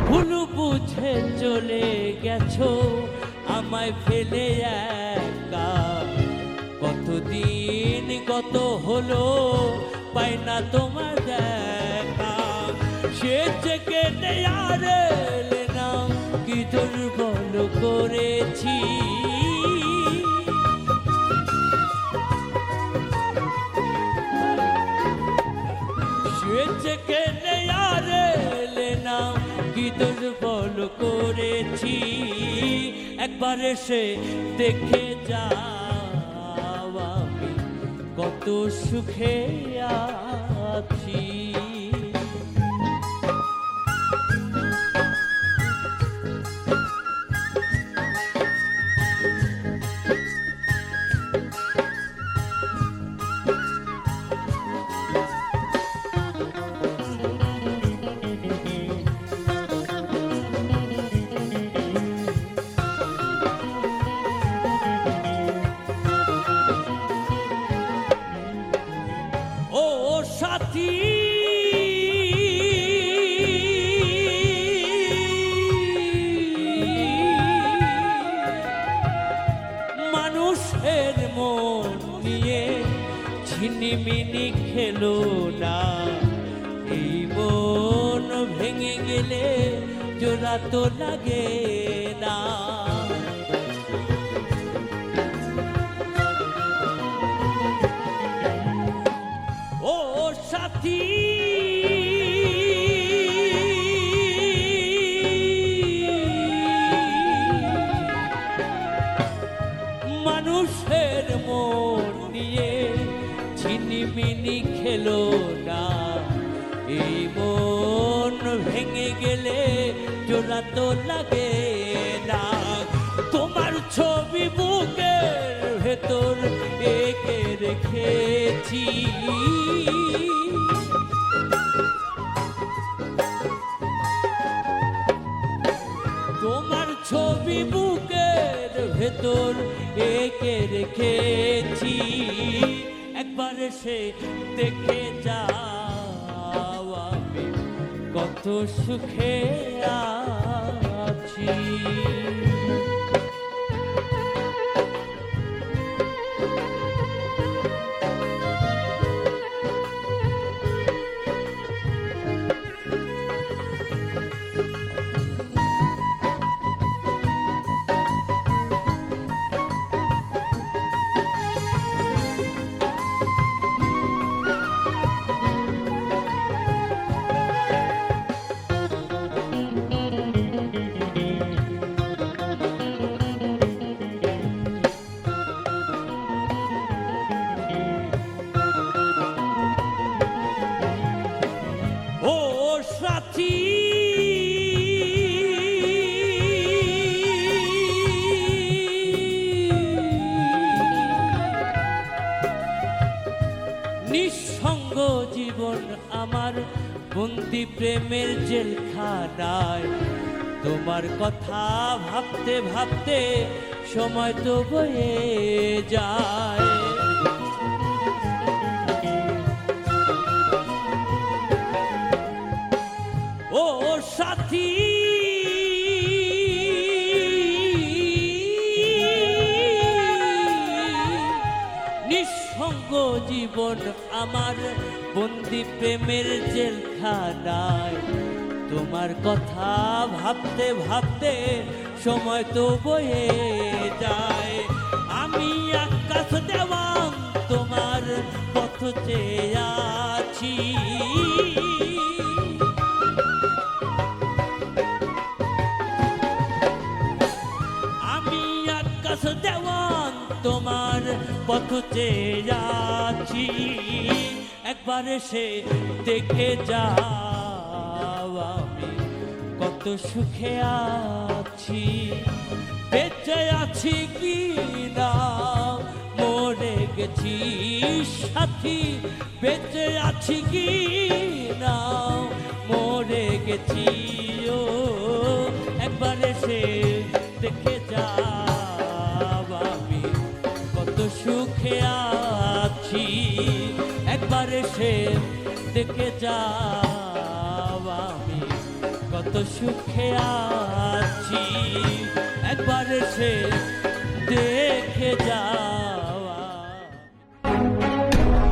ভুল বুঝে চলে গেছো আমায় ফেলে একা। কতদিন গত হলো পাই না তোমার দেখা। সে থেকে আর এলে না, কি দুর্বল করেছি। সে থেকে আর এলে না, কি দুর্বল করেছি। একবার এসে দেখে যাও আমি কত সুখে আছি। ও সাথী, মানুষের মন নিয়ে ছিনিমিনি খেলো না। এই মন ভেঙে গেলে জোড়া তো লাগে না। ও সাথী, মানুষের মন নিয়ে ছিনিমিনি খেলো না। এই মন ভেঙে গেলে জোড়া তো লাগে না। তোমার ছবি বুকের ভেতর এঁকে রেখেছি। তোমার ছবি বুকের ভেতর এঁকে রেখেছি। একবার এসে দেখে যাও আমি কত সুখে আছি। ও সাথী, নিঃসঙ্গ জীবন আমার বন্দি প্রেমের জেলখানায়। তোমার কথা ভাবতে ভাবতে সময় তো বয়ে যায়। ও সাথী, নিঃসঙ্গ জীবন আমার বন্দি প্রেমের জেলখানায়। তোমার কথা ভাবতে ভাবতে সময় তো বয়ে যায়। আমি আকাশ দেওয়ান তোমার পথ চেয়ে আছি। আমি আকাশ দেওয়ান তোমার পথ চেয়ে আছি। একবার এসে দেখে যাও আমি কত সুখে আছি। বেঁচে আছি কি না মরে গেছি সাথী। বেঁচে আছি কি না মরে গেছি। ও একবার এসে দেখে যাও আমি কত সুখে আছি। একবার এসে দেখে যাও আমি কত কত সুখে আছি একবার এসে দেখে যা